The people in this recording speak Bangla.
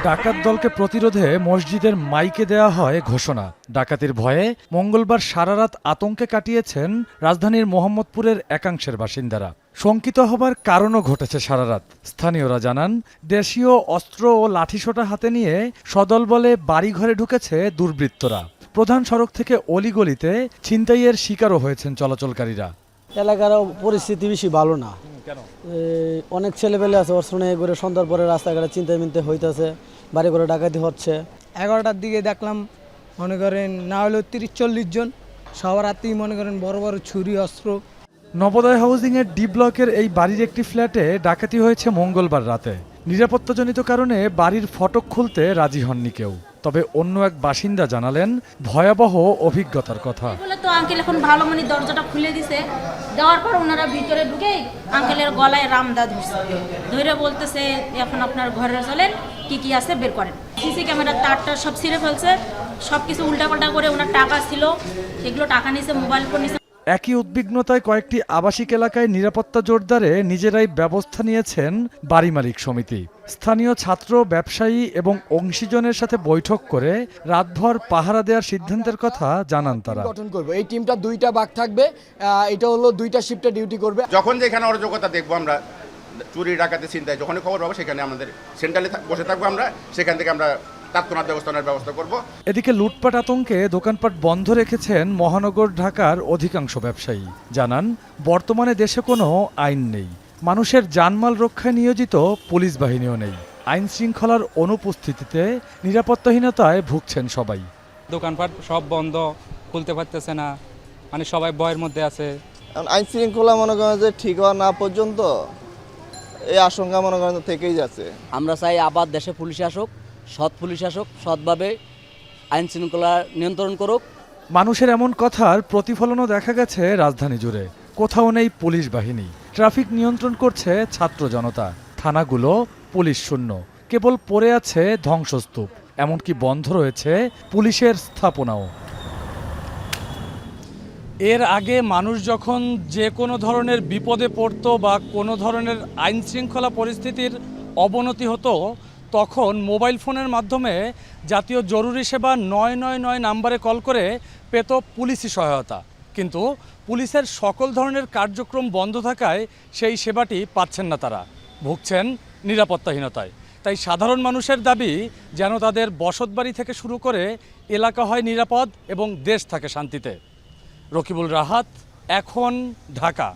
ডাকাত দলকে প্রতিরোধে মসজিদের মাইকে দেয়া হয় ঘোষণা। ডাকাতির ভয়ে মঙ্গলবার সারারাত আতঙ্কে কাটিয়েছেন রাজধানীর মোহাম্মদপুরের একাংশের বাসিন্দারা। শঙ্কিত হবার কারণও ঘটেছে সারারাত। স্থানীয়রা জানান, দেশীয় অস্ত্র ও লাঠিসোঁটা হাতে নিয়ে সদলবলে বাড়িঘরে ঢুকেছে দুর্বৃত্তরা। প্রধান সড়ক থেকে অলিগলিতে ছিনতাইয়ের শিকারও হয়েছেন চলাচলকারীরা। এলাকার পরিস্থিতি বেশি ভালো না। অনেক ছেলেপেলে আছে অস্ত্র নিয়ে করে সন্ধ্যার পরে রাস্তাঘাটে চিন্তায় মিনতে হইতেছে, বাড়ি করে ডাকাতি হচ্ছে। 11টার দিকে দেখলাম মনে করেন না হলেও 30-40 জন, সবার হাতেই মনে করেন বড় বড় ছুরি অস্ত্র। নবোদয় হাউজিংয়ের ডি ব্লকের এই বাড়ির একটি ফ্ল্যাটে ডাকাতি হয়েছে মঙ্গলবার রাতে। নিরাপত্তাজনিত কারণে বাড়ির ফটক খুলতে রাজি হননি কেউ। তবে অন্য এক বাসিন্দা জানালেন ভয়াবহ অভিজ্ঞতার কথা। বলে তো আঙ্কেল এখন ভালো মানে দরজাটা খুলে দিছে, দেওয়ার পর ওনারা ভিতরে ঢুকে আঙ্কেলের গলায় রামদা ধরছে, ধরে বলতেছে এখন আপনার ঘরে চলেন, কি কি আছে বের করেন। সিসি ক্যামেরার তারটা সব ছিঁড়ে ফেলছে, সব কিছু উল্টাপাল্টা করে। ওনার টাকা ছিল, এগুলো টাকা নিছে, মোবাইল ফোন নিছে। একই উদ্বিগ্নতায় কয়েকটি আবাসিক এলাকায় নিরাপত্তা জোরদারে নিজেরাই ব্যবস্থা নিয়েছেন বাড়ি মালিক সমিতি। স্থানীয় ছাত্র, ব্যবসায়ী এবং অংশীজনের সাথে বৈঠক করে রাতভর পাহারা দেওয়ার সিদ্ধান্তের কথা জানান তারা। গঠন করব, এই টিমটা দুইটা ভাগ থাকবে, এটা হলো দুইটা শিফটে ডিউটি করবে। যখন যেখানে অরাজকতা দেখবো আমরা, চুরি ডাকাতি চিন্তায় যখনই খবর পাবো সেখানে আমাদের সেন্ট্রালে বসে থাকবো আমরা, সেখান থেকে আমরা তাৎক্ষণিক ব্যবস্থা করব। এদিকে লুটপাট আতঙ্কে দোকানপাট বন্ধ রেখেছেন মহানগর ঢাকার অধিকাংশ ব্যবসায়ী। জানান, বর্তমানে দেশে কোনো আইন নেই, মানুষের জানমাল রক্ষায় নিয়োজিত পুলিশ বাহিনীও নেই। আইন শৃঙ্খলার অনুপস্থিতিতে নিরাপত্তাহীনতায় ভুগছেন সবাই। দোকানপাট সব বন্ধ, খুলতে পারতেছে না, মানে সবাই ভয়ের মধ্যে আছে। আইন শৃঙ্খলা মনে করেন যে ঠিক হওয়া না পর্যন্ত এই আশঙ্কা মনে করেন থেকেই যাচ্ছে। আমরা চাই আবার দেশে পুলিশ আসুক, সৎ পুলিশ আসুক, সৎভাবে আইন শৃঙ্খলা নিয়ন্ত্রণ করুক। মানুষের এমন কথার প্রতিফলনও দেখা গেছে রাজধানী জুড়ে। কোথাও নেই পুলিশ বাহিনী, ট্রাফিক নিয়ন্ত্রণ করছে ছাত্র জনতা, থানাগুলো পুলিশ শূন্য, কেবল পড়ে আছে ধ্বংসস্তূপ। এমনকি বন্ধ রয়েছে পুলিশের স্থাপনাও। এর আগে মানুষ যখন যে কোনো ধরনের বিপদে পড়তো বা কোনো ধরনের আইন শৃঙ্খলা পরিস্থিতির অবনতি হতো, তখন মোবাইল ফোনের মাধ্যমে জাতীয় জরুরি সেবা 999 নাম্বারে কল করে পেত পুলিশি সহায়তা। কিন্তু পুলিশের সকল ধরনের কার্যক্রম বন্ধ থাকায় সেই সেবাটি পাচ্ছেন না তারা, ভুগছেন নিরাপত্তাহীনতায়। তাই সাধারণ মানুষের দাবি যেন তাদের বসতবাড়ি থেকে শুরু করে এলাকা হয় নিরাপদ এবং দেশ থাকে শান্তিতে। রকিবুল রাহাত, এখন, ঢাকা।